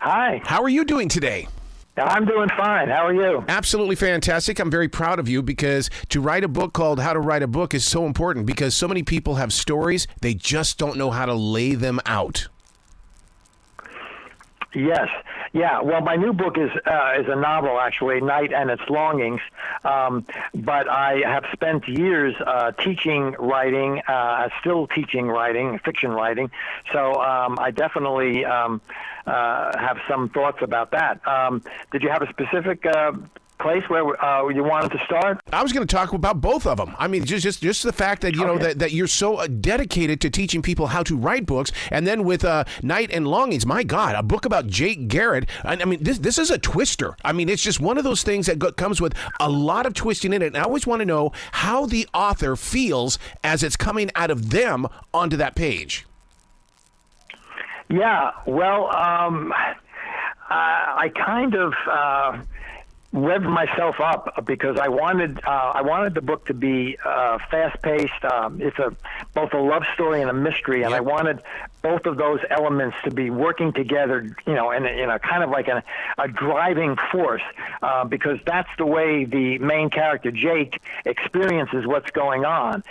Hi. How are you doing today? I'm doing fine. How are you? Absolutely fantastic. I'm very proud of you because to write a book called How to Write a Book is so important because so many people have stories. They just don't know how to lay them out. Yes. Yeah. Well, my new book is a novel, actually, Night and Its Longings. But I have spent years teaching writing, still teaching writing, fiction writing. So I definitely have some thoughts about that. Did you have a specific place where you wanted to start? I was going to talk about both of them. I mean, just the fact that, you know, that you're so dedicated to teaching people how to write books. And then with Night and Longings, my God, a book about Jake Garrett. I mean, this is a twister. I mean, it's just one of those things that comes with a lot of twisting in it. And I always want to know how the author feels as it's coming out of them onto that page. Yeah, well, I kind of revved myself up because I wanted the book to be fast-paced. It's both a love story and a mystery, and I wanted both of those elements to be working together, you know, in a kind of like a driving force, because that's the way the main character Jake experiences what's going on.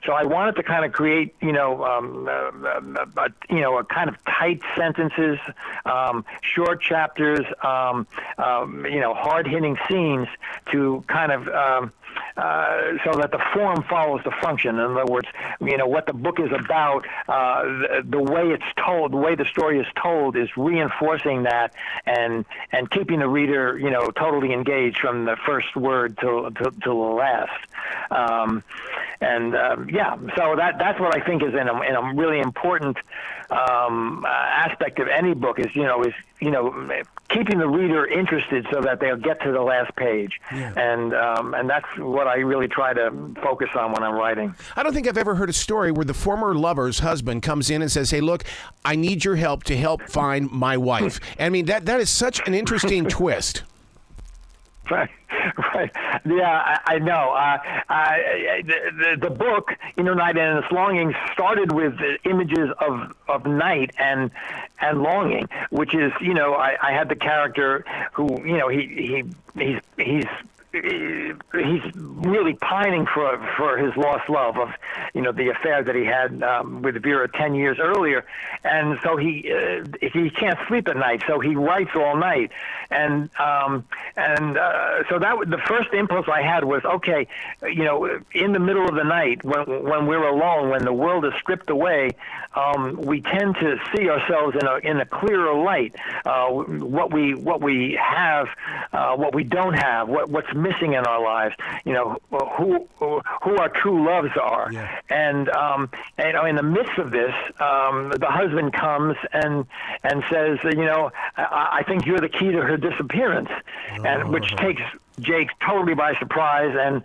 So I wanted to kind of create, a kind of tight sentences, short chapters, hard-hitting scenes to kind of so that the form follows the function. In other words, what the book is about, the way it's told, the way the story is told is reinforcing that and keeping the reader, totally engaged from the first word to the last. So that's what I think is in a really important aspect of any book is keeping the reader interested so that they'll get to the last page. Yeah. And that's what I really try to focus on when I'm writing. I don't think I've ever heard a story where the former lover's husband comes in and says, "Hey, look, I need your help to help find my wife." I mean, that is such an interesting twist. Right. Yeah, I know. The book, Night and Its Longings, started with images of night and longing, which is, I had the character who, he's really pining for his lost love of, the affair that he had with Vera 10 years earlier, and so he can't sleep at night, so he writes all night, and so that the first impulse I had was, okay, in the middle of the night when we're alone, when the world is stripped away, we tend to see ourselves in a clearer light, what we have, what we don't have, what's missing in our lives, who our true loves are. Yeah. And in the midst of this, the husband comes and says, I think you're the key to her disappearance, and which takes Jake totally by surprise, and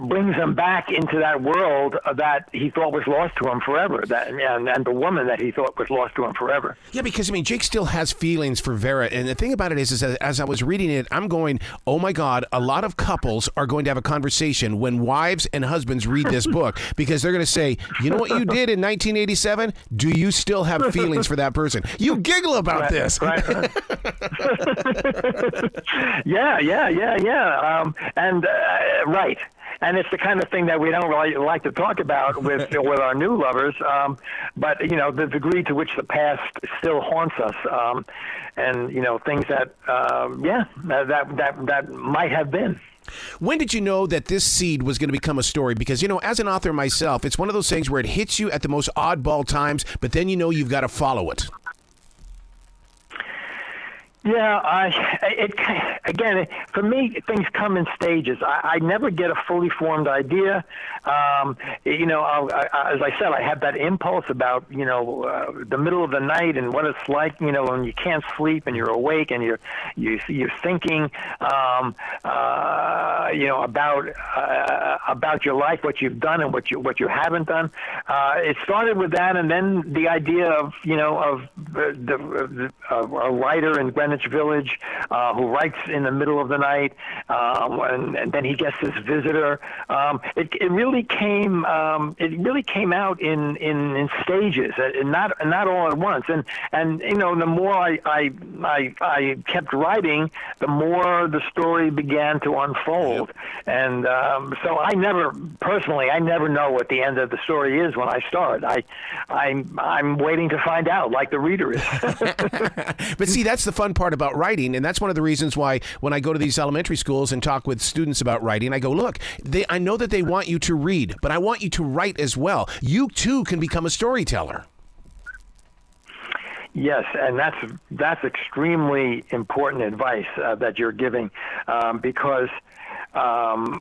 brings him back into that world that he thought was lost to him forever, and the woman that he thought was lost to him forever. Yeah, because Jake still has feelings for Vera, and the thing about it is that as I was reading it, I'm going, oh my God, a lot of couples are going to have a conversation when wives and husbands read this book, because they're going to say, you know what you did in 1987? Do you still have feelings for that person? You giggle about this. Right. Yeah. Right. And it's the kind of thing that we don't really like to talk about with our new lovers. But the degree to which the past still haunts us, and things that that might have been. When did you know that this seed was going to become a story? Because, as an author myself, it's one of those things where it hits you at the most oddball times, but then you've got to follow it. Yeah, for me, things come in stages. I never get a fully formed idea. As I said, I have that impulse about, the middle of the night and what it's like, when you can't sleep and you're awake and you're thinking, about your life, what you've done and what you haven't done. It started with that, and then the idea of, of a writer and Gwen Greenwich Village, who writes in the middle of the night, and then he gets this visitor. It really came out in stages, not all at once. And the more I kept writing, the more the story began to unfold. And so I never know what the end of the story is when I start. I'm waiting to find out, like the reader is. But see, that's the fun part about writing, and that's one of the reasons why when I go to these elementary schools and talk with students about writing, I go, look, I know that they want you to read, but I want you to write as well. You too can become a storyteller. Yes, and that's extremely important advice that you're giving, because the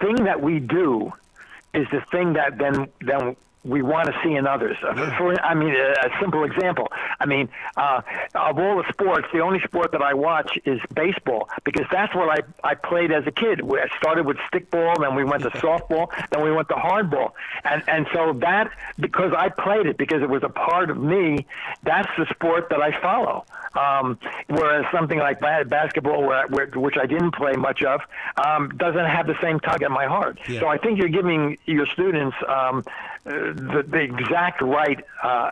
thing that we do is the thing that then we want to see in others. A simple example. Of all the sports, the only sport that I watch is baseball, because that's what I played as a kid. I started with stickball, then we went to softball, then we went to hardball. And so that, because I played it, because it was a part of me, that's the sport that I follow. Whereas something like basketball, which I didn't play much of, doesn't have the same tug at my heart. Yeah. So I think you're giving your students the exact right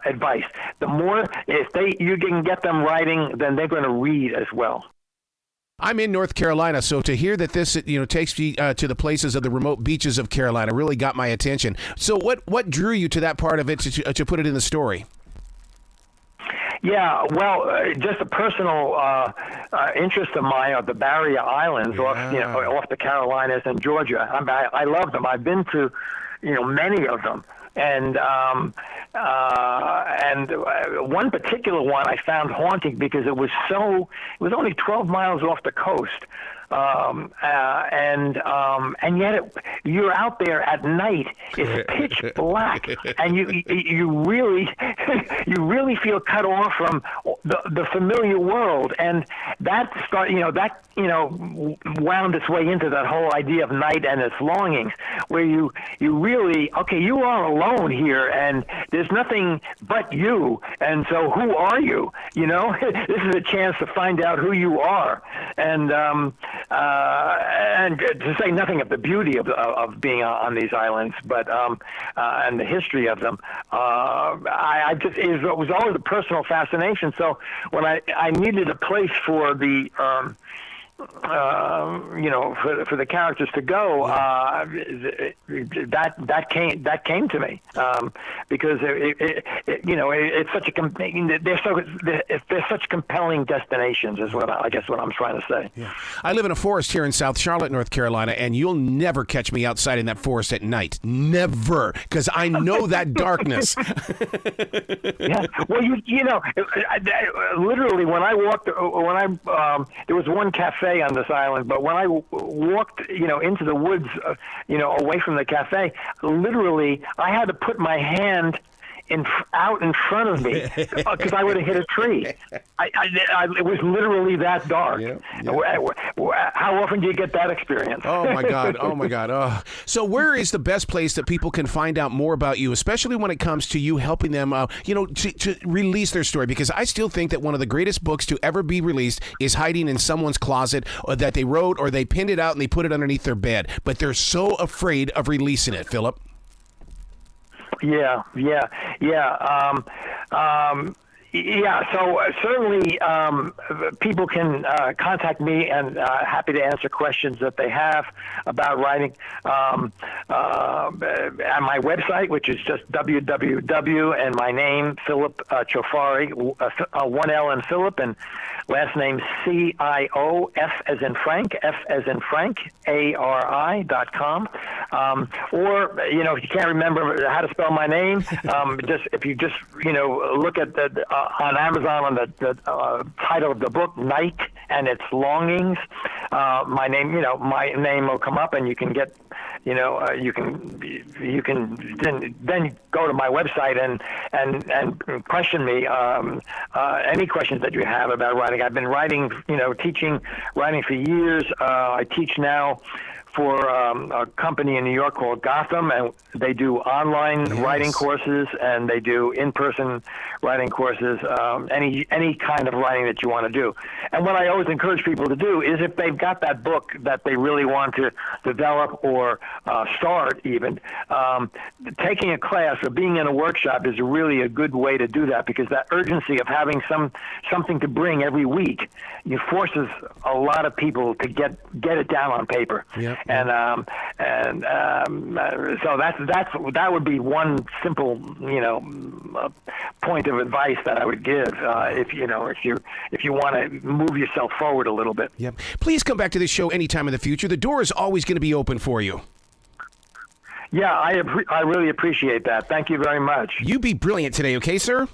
advice. The more, if you can get them writing, then they're going to read as well. I'm in North Carolina, so to hear that this takes me to the places of the remote beaches of Carolina really got my attention. So what drew you to that part of it to put it in the story? Yeah, well, just a personal interest of mine are the Barrier Islands off the Carolinas and Georgia. I love them. I've been to many of them. And one particular one I found haunting because it was only 12 miles off the coast. And yet you're out there at night. It's pitch black, and you really feel cut off from the familiar world, and that wound its way into that whole idea of night and its longings, where you really, you are alone here, and there's nothing but you, and so who are you? This is a chance to find out who you are, and to say nothing of the beauty of being on these islands, but and the history of them, it was always a personal fascination. So when I needed a place for the for the characters to go, that came to me, because it's such they're such compelling destinations is what I'm trying to say. Yeah. I live in a forest here in South Charlotte, North Carolina, and you'll never catch me outside in that forest at night. Never, because I know that darkness. Yeah. Well, literally when I walked, there was one cafe on this island, but when I walked, into the woods, away from the cafe, literally I had to put my hand out in front of me because I would have hit a tree. It was literally that dark. Yeah. How often do you get that experience? Oh my God! Oh my God! Oh. So where is the best place that people can find out more about you, especially when it comes to you helping them, to release their story? Because I still think that one of the greatest books to ever be released is hiding in someone's closet, or that they wrote, or they pinned it out and they put it underneath their bed, but they're so afraid of releasing it. Philip. Yeah. So certainly people can contact me, and happy to answer questions that they have about writing. At my website, which is just www, and my name, Philip Cioffari, one L in Philip, and last name Ciof as in Frank, F as in Frank, ARI.com. Or, if you can't remember how to spell my name, if you look at the on Amazon on the title of the book, Night and it's Longings. My name will come up, and you can get, you can then go to my website and question me any questions that you have about writing. I've been writing, teaching writing for years. I teach now for a company in New York called Gotham, and they do online writing courses, and they do in-person writing courses, any kind of writing that you want to do. And what I always encourage people to do is, if they've got that book that they really want to develop or start even, taking a class or being in a workshop is really a good way to do that, because that urgency of having something to bring every week, it forces a lot of people to get it down on paper. Yep. So that would be one simple point of advice that I would give if you want to move yourself forward a little bit. Yep. Please come back to this show anytime in the future. The door is always going to be open for you. Yeah, I really appreciate that. Thank you very much. You be brilliant today, okay, sir?